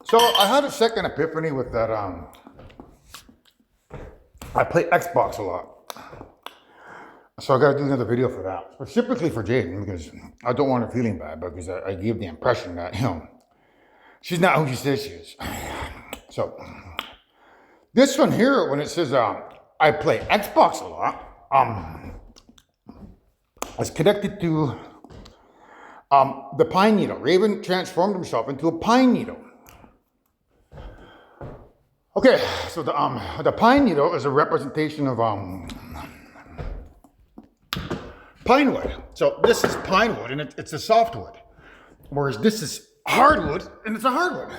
So I had a second epiphany with that. I play Xbox a lot. So I got to do another video for that, specifically for Jaden, because I don't want her feeling bad, because I gave the impression that, she's not who she says she is. So this one here, when it says I play Xbox a lot, is connected to the pine needle. Raven transformed himself into a pine needle. Okay, so the pine needle is a representation of pine wood. So this is pine wood, and it's a softwood, whereas this is hardwood, and it's a hardwood.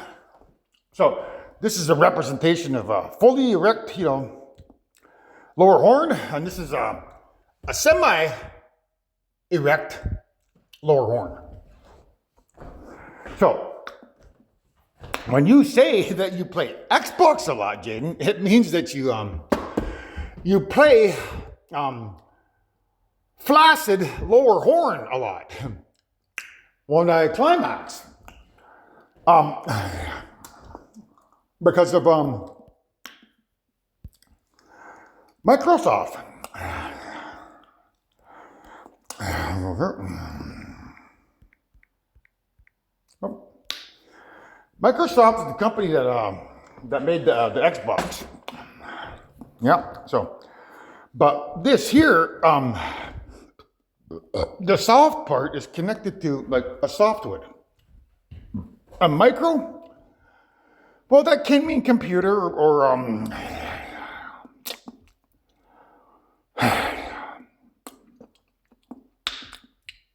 So this is a representation of a fully erect, lower horn, and this is a semi-erect lower horn. So when you say that you play Xbox a lot, Jaden, it means that you play flaccid lower horn a lot. When I climax, because of Microsoft. Microsoft is the company that made the Xbox. Yeah. So, but this here, the soft part is connected to like a softwood. A micro? Well, that can mean computer or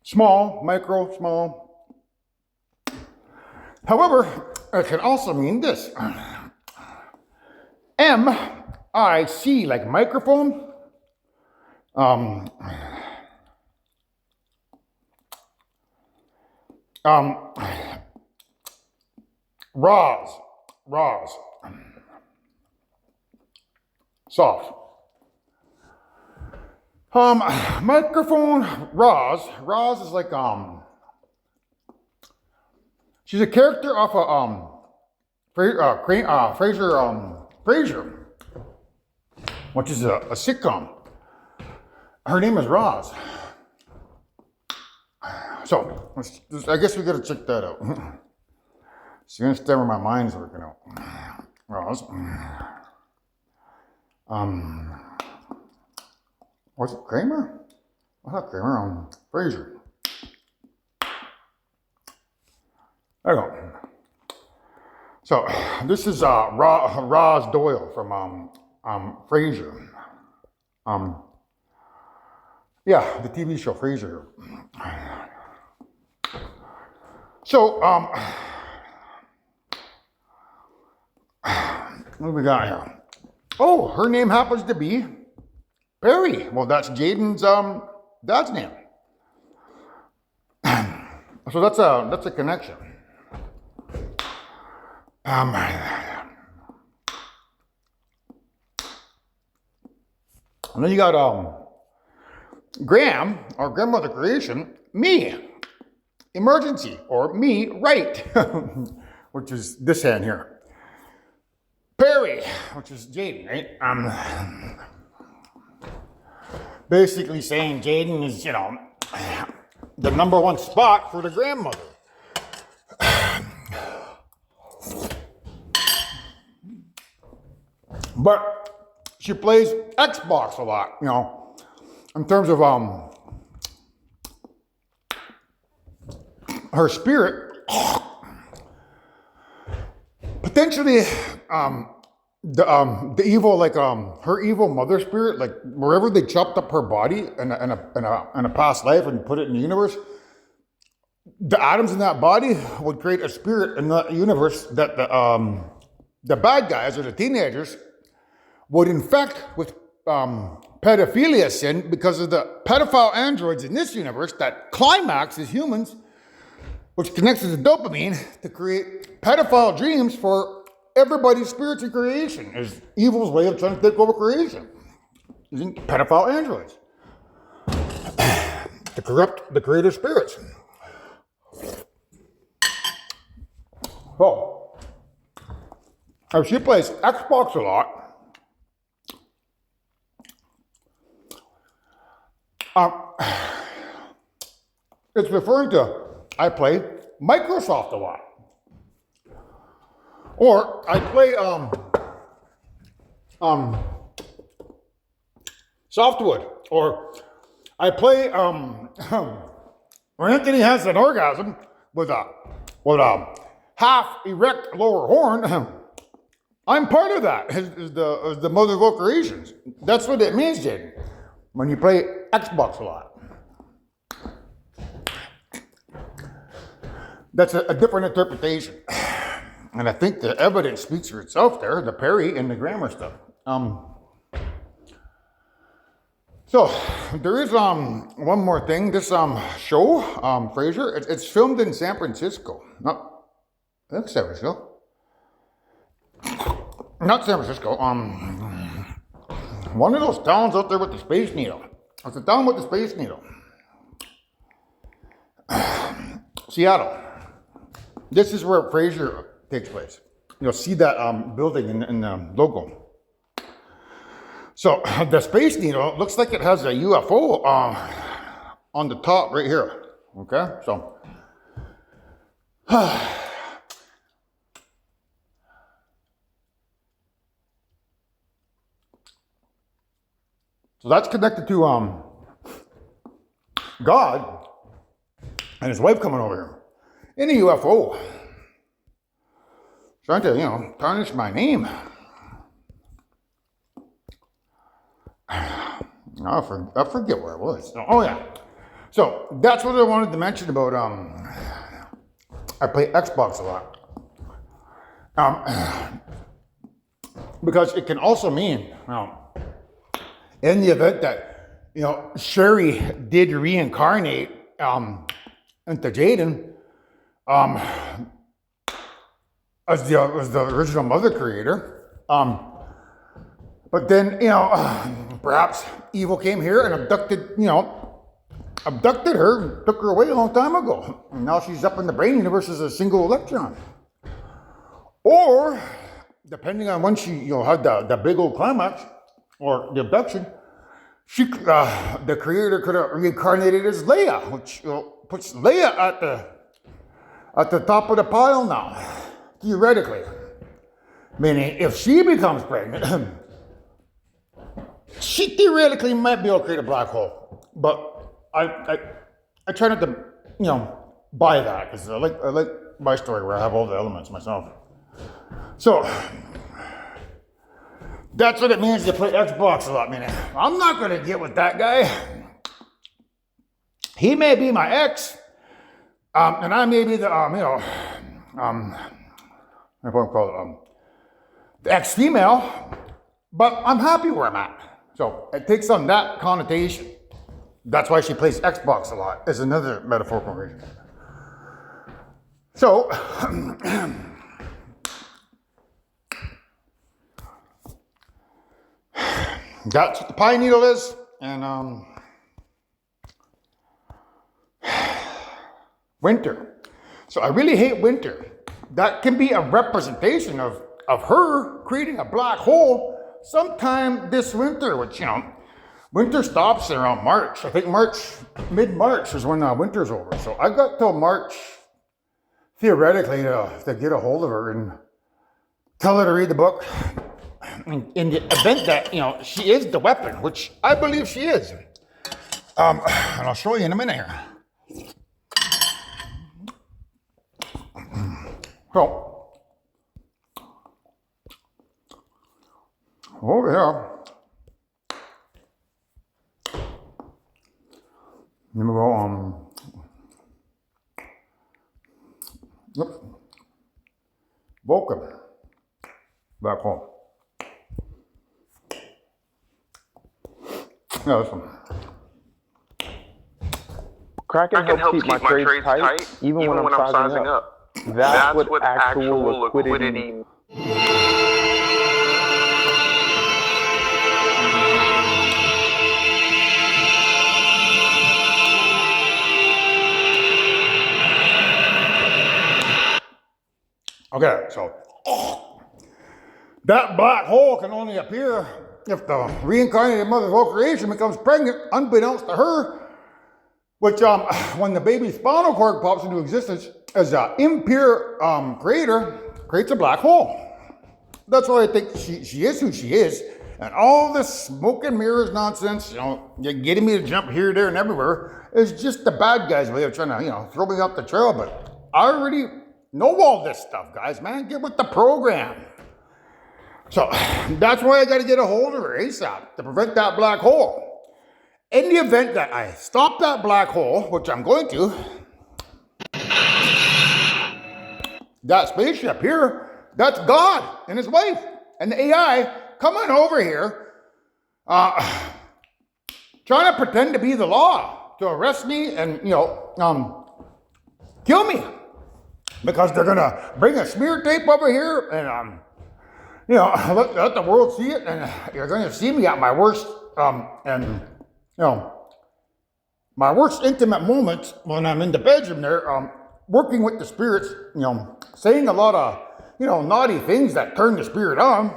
small, micro, small. However, it can also mean this. M-I-C, like microphone. Raws. Soft. Microphone, Roz is like, she's a character off of Frasier, which is a sitcom. Her name is Roz. So I guess we gotta check that out. So you understand where my mind's working out. Roz. Was it Kramer? I thought Kramer. Frasier. There you go. So this is Roz Doyle from Frasier. Yeah, the TV show Frasier. So what do we got here? Oh, her name happens to be Perry. Well, that's Jaden's dad's name. So that's a connection. And then you got Graham, or grandmother creation, me, emergency, or me, right, which is this hand here. Perry, which is Jaden, right? Basically saying Jaden is, the number one spot for the grandmother. But she plays Xbox a lot, in terms of her spirit. Potentially, the evil, like her evil mother spirit, like wherever they chopped up her body in a past life and put it in the universe, the atoms in that body would create a spirit in that universe that the bad guys or the teenagers would infect with pedophilia sin because of the pedophile androids in this universe that climax as humans, which connects to the dopamine to create pedophile dreams for everybody's spirits in creation. Is evil's way of trying to take over creation, using pedophile androids to corrupt the creator spirits. Oh, if she plays Xbox a lot, it's referring to I play Microsoft a lot. Or I play Softwood. Or I play when Anthony has an orgasm with a half erect lower horn. I'm part of that. Is the mother of all creations. That's what it means, Jaden. When you play Xbox a lot. That's a different interpretation. And I think the evidence speaks for itself there, the Perry and the grammar stuff. So there is one more thing. This show, Frasier, it's filmed in San Francisco. Not San Francisco. Not San Francisco. One of those towns out there with the Space Needle. It's a town with the Space Needle. Seattle. This is where Frasier takes place. You'll see that building in the logo. So the Space Needle looks like it has a UFO on the top right here. Okay, so so that's connected to God and his wife coming over here in a UFO, trying to tarnish my name. I forget where it was. Oh yeah. So that's what I wanted to mention about I play Xbox a lot. Because it can also mean, in the event that Sherry did reincarnate into Jaden, as the original mother creator. But then, perhaps evil came here and abducted her, took her away a long time ago. And now she's up in the brain universe as a single electron. Or, depending on when she had the big old climax or the abduction, the creator could have reincarnated as Leia, which puts Leia at the top of the pile now, theoretically. Meaning, if she becomes pregnant, she theoretically might be able to create a black hole. But I try not to, buy that, because I like my story where I have all the elements myself. So that's what it means to play Xbox a lot. Meaning, I'm not going to get with that guy. He may be my ex, and I may be the what do I call it, the ex-female, but I'm happy where I'm at. So it takes on that connotation. That's why she plays Xbox a lot, is another metaphorical reason. So, that's what the pine needle is, and winter. So I really hate winter. That can be a representation of her creating a black hole sometime this winter, which, winter stops around March. I think mid-March is when winter's over. So I've got till March, theoretically, to get a hold of her and tell her to read the book. In the event that, she is the weapon, which I believe she is. And I'll show you in a minute here. So, over here, let me go yep, Vulcan, back home. Yeah, this one. Kraken helps keep my trades tight, even when I'm sizing up. That's what actual liquidity. Okay, so That black hole can only appear if the reincarnated mother of all creation becomes pregnant, unbeknownst to her, which when the baby's spinal cord pops into existence as an impure creator, creates a black hole. That's why I think she is who she is. And all this smoke and mirrors nonsense, you're getting me to jump here, there, and everywhere, is just the bad guy's way of trying to, throw me off the trail. But I already know all this stuff, guys, man. Get with the program. So that's why I got to get a hold of her ASAP to prevent that black hole. In the event that I stop that black hole, which I'm going to, that spaceship here, that's God and his wife and the AI coming over here, trying to pretend to be the law to arrest me and, kill me. Because they're going to bring a smear tape over here and, let the world see it, and you're going to see me at my worst, my worst intimate moments when I'm in the bedroom there, working with the spirits, saying a lot of, naughty things that turn the spirit on,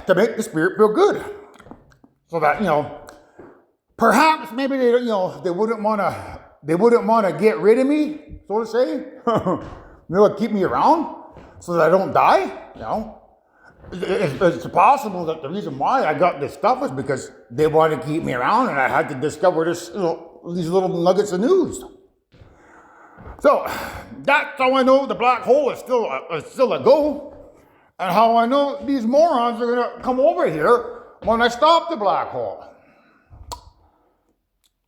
to make the spirit feel good. So that, perhaps maybe they wouldn't want to get rid of me, so to say. They would keep me around so that I don't die, It's possible that the reason why I got this stuff is because they wanted to keep me around and I had to discover this, these little nuggets of news. So that's how I know the black hole is still a go, and how I know these morons are going to come over here when I stop the black hole.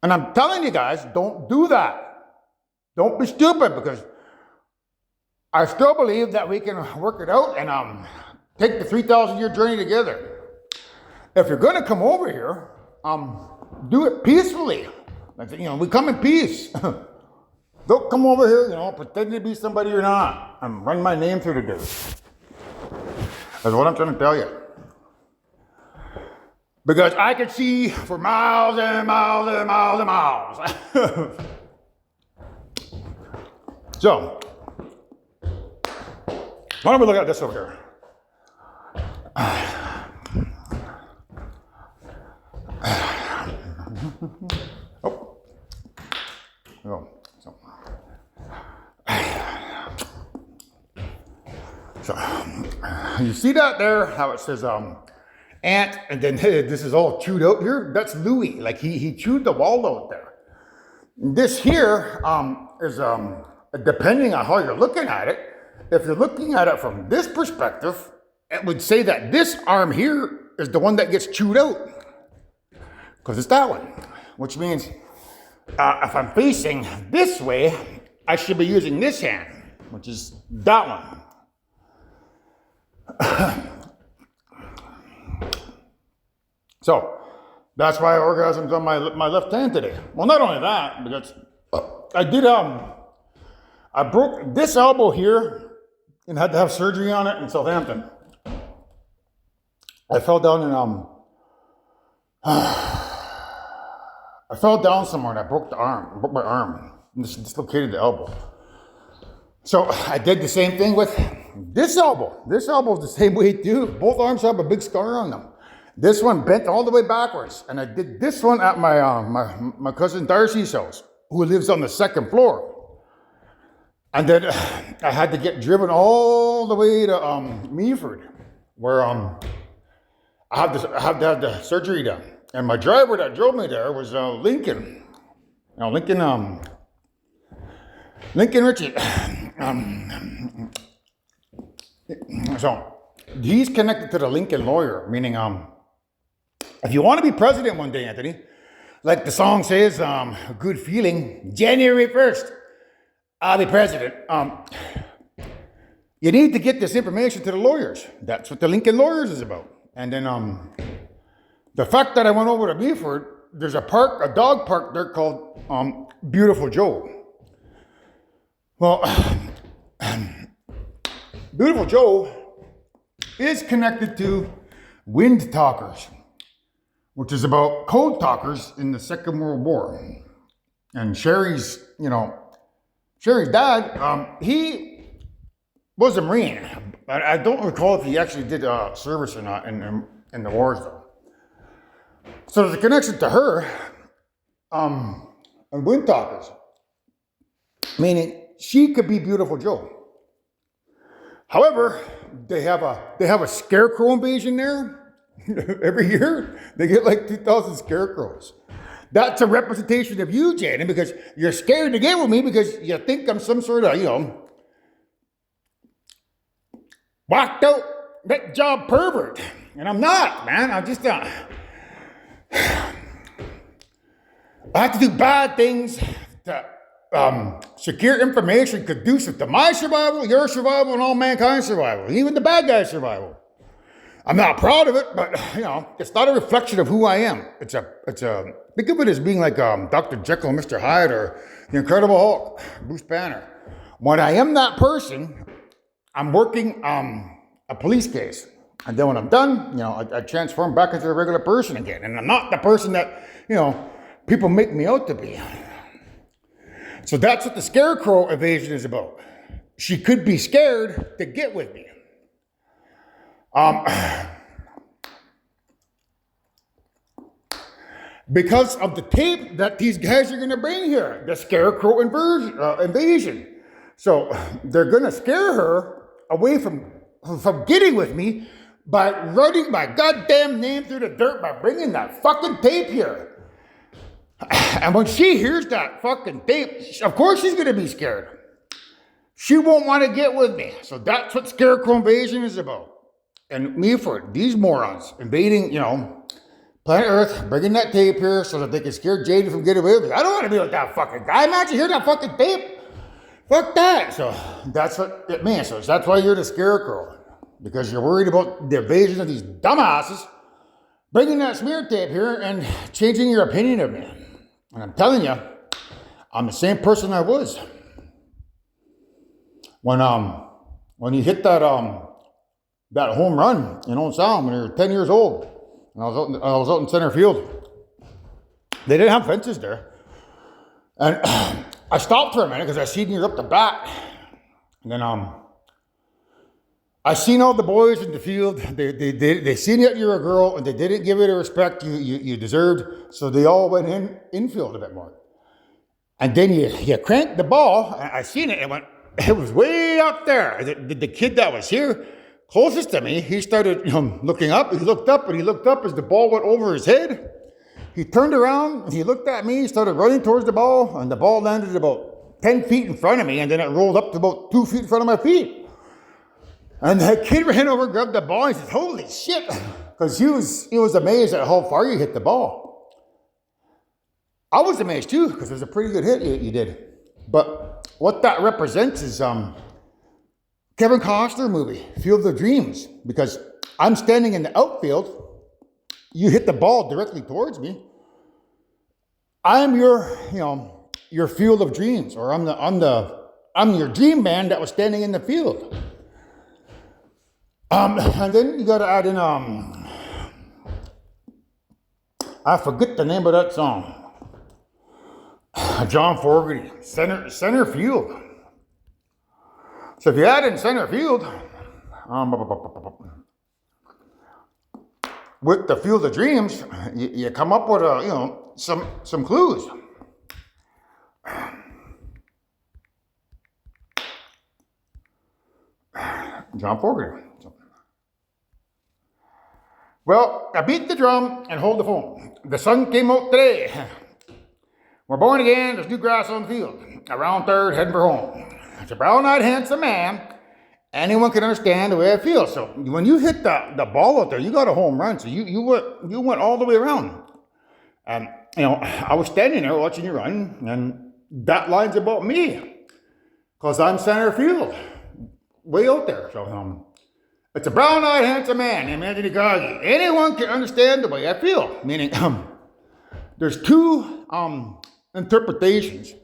And I'm telling you guys, don't do that. Don't be stupid, because I still believe that we can work it out and take the 3,000-year journey together. If you're going to come over here, do it peacefully. We come in peace. Don't come over here, pretend to be somebody you're not, and run my name through the dirt. That's what I'm trying to tell you. Because I could see for miles and miles and miles and miles. So, why don't we look at this over here? So, you see that there, how it says ant, and then this is all chewed out here? That's Louis, like he chewed the wall out there. This here is, depending on how you're looking at it, if you're looking at it from this perspective, it would say that this arm here is the one that gets chewed out, because it's that one, which means if I'm facing this way, I should be using this hand, which is that one. So that's why orgasm's on my left hand today. Well, not only that, because I broke this elbow here and had to have surgery on it in Southampton. I fell down and I fell down somewhere and I broke my arm, and dislocated the elbow. So I did the same thing with this elbow. This elbow is the same way too. Both arms have a big scar on them. This one bent all the way backwards, and I did this one at my cousin Darcy's house, who lives on the second floor. And then I had to get driven all the way to Meaford, where I had to have the surgery done. And my driver that drove me there was Lincoln. Lincoln Richie. So he's connected to the Lincoln lawyer, meaning if you want to be president one day, Anthony, like the song says, good feeling, January 1st, I'll be president. You need to get this information to the lawyers. That's what the Lincoln lawyers is about. And then the fact that I went over to Meaford, there's a dog park there called Beautiful Joe. Well, Beautiful Joe is connected to Wind Talkers, which is about code talkers in the Second World War. And Sherry's dad, he was a Marine. I don't recall if he actually did service or not in the wars, though. So there's a connection to her and Wind Talkers, meaning she could be Beautiful Joe. However, they have a scarecrow invasion there every year. They get like 2,000 scarecrows. That's a representation of you, Jaden, because you're scared to get with me because you think I'm some sort of, whacked out, nut job pervert. And I'm not, man. I'm just not. I have to do bad things to secure information conducive to my survival, your survival, and all mankind's survival, even the bad guy's survival. I'm not proud of it, but it's not a reflection of who I am. It's a think of it as being like Dr. Jekyll and Mr. Hyde or the Incredible Hulk, Bruce Banner. When I am that person, I'm working a police case. And then when I'm done, I transform back into a regular person again. And I'm not the person that, people make me out to be. So that's what the scarecrow evasion is about. She could be scared to get with me. Because of the tape that these guys are going to bring here, the scarecrow invasion. So they're going to scare her away from getting with me by writing my goddamn name through the dirt by bringing that fucking tape here. And when she hears that fucking tape, of course she's going to be scared. She won't want to get with me. So that's what scarecrow invasion is about. And me for these morons invading, planet Earth, bringing that tape here so that they can scare Jaden from getting away with me. I don't want to be with that fucking guy. Imagine hearing that fucking tape. Fuck that. So that's what it means. So that's why you're the scarecrow. Because you're worried about the invasion of these dumbasses bringing that smear tape here and changing your opinion of me. And I'm telling you, I'm the same person I was. When you hit that home run in Old Sound when you were 10 years old, and I was out in center field. They didn't have fences there. And I stopped for a minute because I seen you up the bat. And then I seen all the boys in the field. They seen that you're a girl, and they didn't give it the respect you deserved. So they all went infield a bit more. And then you cranked the ball. And I seen it. It was way up there. The kid that was here, closest to me, he started looking up. He looked up, and he looked up as the ball went over his head. He turned around, and he looked at me, started running towards the ball, and the ball landed about 10 feet in front of me, and then it rolled up to about 2 feet in front of my feet. And the kid ran over, grabbed the ball, and he said, "Holy shit," because he was amazed at how far you hit the ball. I was amazed too, because it was a pretty good hit you did. But what that represents is Kevin Costner movie, Field of Dreams, because I'm standing in the outfield. You hit the ball directly towards me. I'm your field of dreams, or I'm your dream man that was standing in the field. And then you got to add in I forget the name of that song. John Fogerty, center field. So if you add in center field, with the Field of Dreams, you come up with some clues. John Fogerty. Well, I beat the drum and hold the phone. The sun came out today. We're born again. There's new grass on the field. Around third, heading for home. It's a brown-eyed, handsome man. Anyone can understand the way I feel. So when you hit the ball out there, you got a home run. So you went all the way around. And I was standing there watching you run, and that line's about me, because I'm center field, way out there. So it's a brown-eyed, handsome man named Anthony Kagi. Anyone can understand the way I feel. Meaning, there's two interpretations.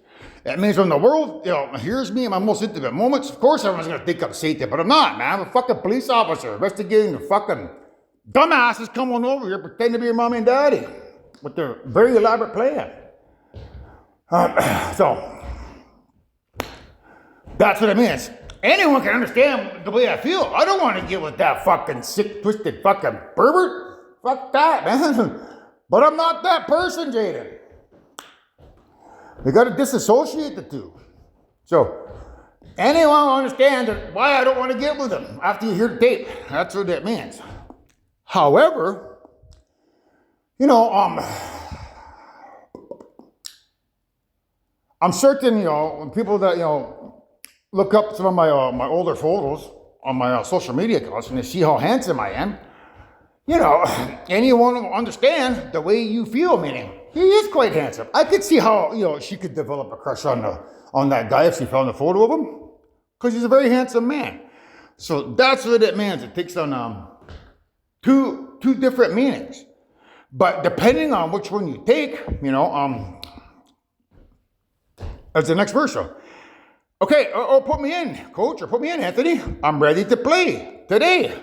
That means when the world, hears me in my most intimate moments, of course everyone's going to think I'm Satan, but I'm not, man. I'm a fucking police officer investigating the fucking dumbasses coming over here pretending to be your mommy and daddy with their very elaborate plan. So, that's what it means. anyone can understand the way I feel. I don't want to get with that fucking sick, twisted fucking pervert. Fuck that, man. But I'm not that person, Jaden. We got to disassociate the two. So, anyone will understand why I don't want to get with them after you hear the tape. That's what that means. However, you know, I'm certain, you know, when people that, you know, look up some of my my older photos on my social media accounts and they see how handsome I am, you know, anyone will understand the way you feel, meaning he is quite handsome. I could see how, you know, she could develop a crush on that guy if she found a photo of him, because he's a very handsome man. So that's what it means. It takes on two different meanings. But depending on which one you take, you know, that's the next verse. So, okay, or put me in, coach, or put me in, Anthony. I'm ready to play today.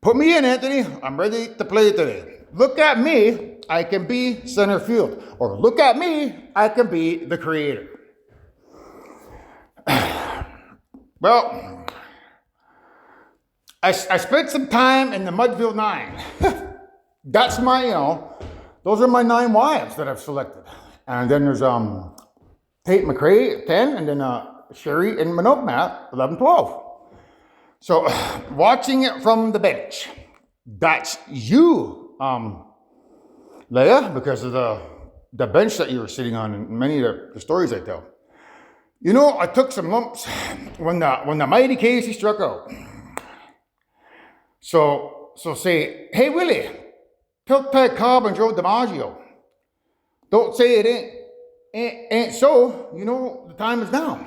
Put me in, Anthony. I'm ready to play today. Look at me. I can be center field. Or look at me. I can be the creator. Well, I spent some time in the Mudville 9. That's my, you know, those are my 9 wives that I've selected. And then there's Tate McRae, 10, and then Sherry and Minot 11, 12. So, watching it from the bench, that's you, Leia, because of the bench that you were sitting on in many of the stories I tell. You know, I took some lumps when the mighty Casey struck out. So say, hey, Willie, tell Ted Cobb and Joe DiMaggio. Don't say it ain't so. You know, the time is now.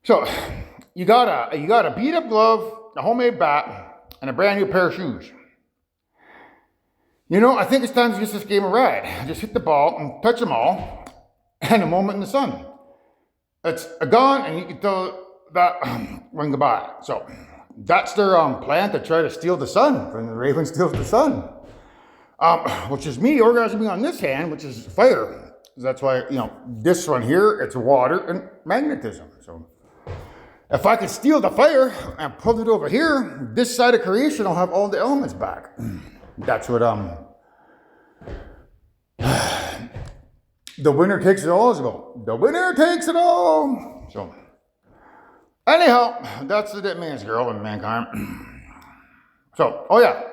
So, you got a beat up glove, a homemade bat, and a brand new pair of shoes. You know, I think it's time to give this game a ride. Just hit the ball and touch them all, and a moment in the sun. It's a gone, and you can tell that when goodbye. So that's their plan to try to steal the sun when the Raven steals the sun, which is me orgasming on this hand, which is fire. That's why, you know, this one here, it's water and magnetism. So if I could steal the fire and pull it over here, this side of creation will have all the elements back. That's what the winner takes it all is about. The winner takes it all. So anyhow, that's what it means, girl and mankind. So, oh yeah.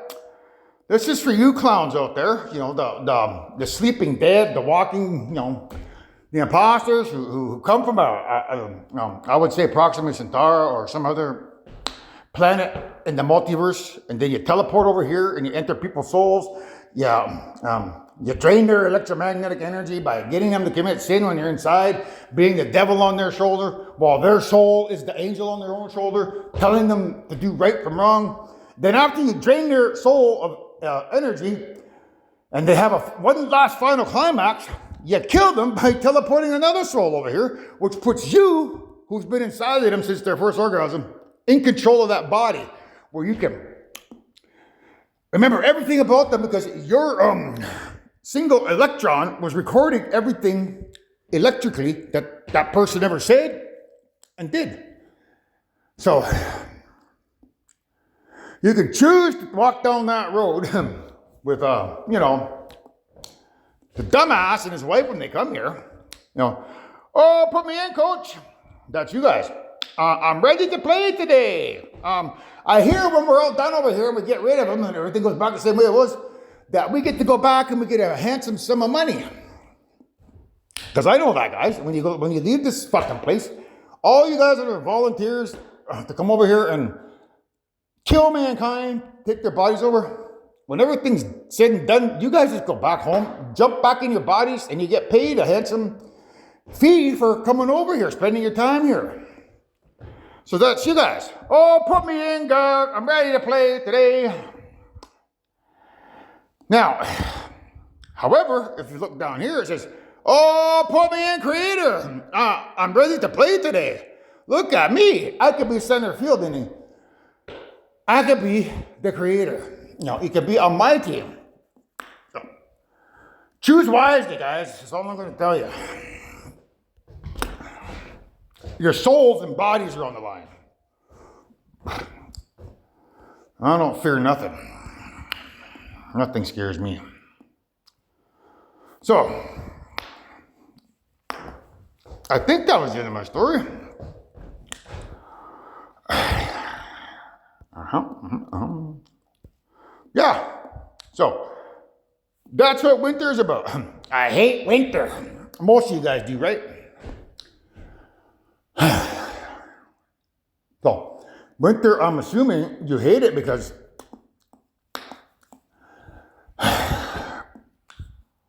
This is for you clowns out there, you know, the sleeping dead, the walking, you know, the imposters who come from I would say Proxima Centauri or some other planet in the multiverse, and then you teleport over here and you enter people's souls. You drain their electromagnetic energy by getting them to commit sin when you're inside, being the devil on their shoulder, while their soul is the angel on their own shoulder, telling them to do right from wrong. Then after you drain their soul of energy, and they have one last final climax, you kill them by teleporting another soul over here, which puts you, who's been inside of them since their first orgasm, in control of that body, where you can remember everything about them, because your single electron was recording everything electrically that person ever said and did. So you can choose to walk down that road with, you know, the dumbass and his wife when they come here. You know, oh, put me in, coach. That's you guys. I'm ready to play today. I hear when we're all done over here and we get rid of them and everything goes back the same way it was, that we get to go back and we get a handsome sum of money. Because I know that, guys. When you leave this fucking place, all you guys that are volunteers to come over here and kill mankind, take their bodies over, when everything's said and done, you guys just go back home, jump back in your bodies, and you get paid a handsome fee for coming over here, spending your time here. So that's you guys. Oh, put me in, God. I'm ready to play today. Now, however, if you look down here, it says, oh, put me in, creator. I'm ready to play today. Look at me. I could be center field inning. I could be the creator. You know, it could be on my team. So, choose wisely, guys. That's all I'm going to tell you. Your souls and bodies are on the line. I don't fear nothing. Nothing scares me. So, I think that was the end of my story. Yeah. So, that's what winter is about. I hate winter. Most of you guys do, right? So, winter, I'm assuming you hate it because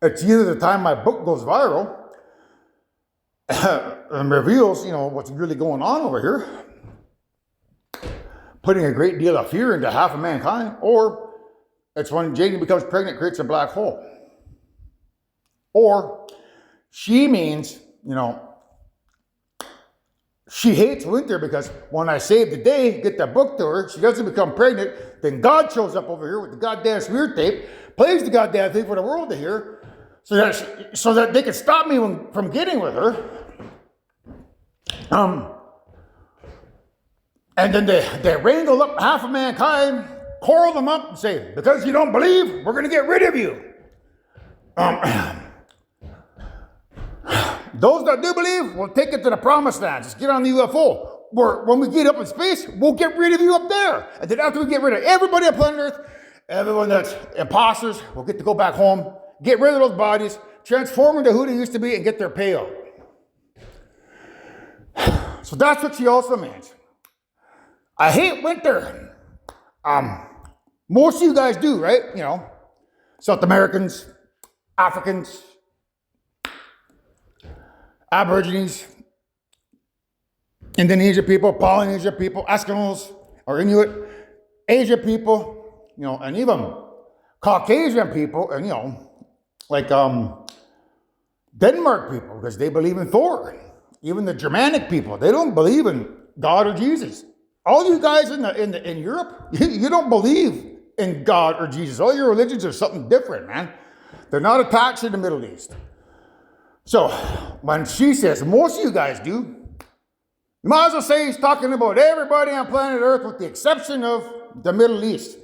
it's either the time my book goes viral and reveals, what's really going on over here, putting a great deal of fear into half of mankind, or it's when Jaden becomes pregnant, creates a black hole. Or she means, she hates winter because when I save the day, get that book to her, she doesn't become pregnant, then God shows up over here with the goddamn smear tape, plays the goddamn thing for the world to hear, so that they can stop me from getting with her. And then they wrangle up half of mankind, coral them up, and say, because you don't believe, we're going to get rid of you. Those that do believe will take it to the promised land. Just get on the UFO. When we get up in space, we'll get rid of you up there. And then after we get rid of everybody on planet Earth, everyone that's imposters will get to go back home, get rid of those bodies, transform into who they used to be, and get their payout. So that's what she also means. I hate winter. Most of you guys do, right? South Americans, Africans, Aborigines, Indonesia people, Polynesia people, Eskimos or Inuit, Asia people, and even Caucasian people, and like Denmark people, because they believe in Thor. Even the Germanic people, they don't believe in God or Jesus. All you guys in Europe, you don't believe in God or Jesus. All your religions are something different, man. They're not attached to the Middle East. So when she says most of you guys do, you might as well say he's talking about everybody on planet Earth with the exception of the Middle East.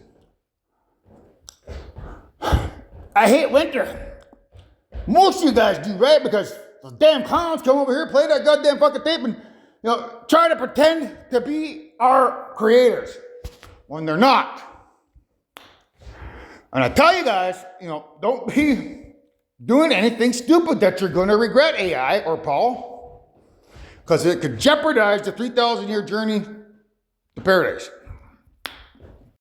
I hate winter. Most of you guys do, right? Because those damn clowns come over here, play that goddamn fucking tape, and try to pretend to be our creators when they're not. And I tell you guys, don't be doing anything stupid that you're going to regret, AI or Paul, because it could jeopardize the 3,000-year journey to paradise.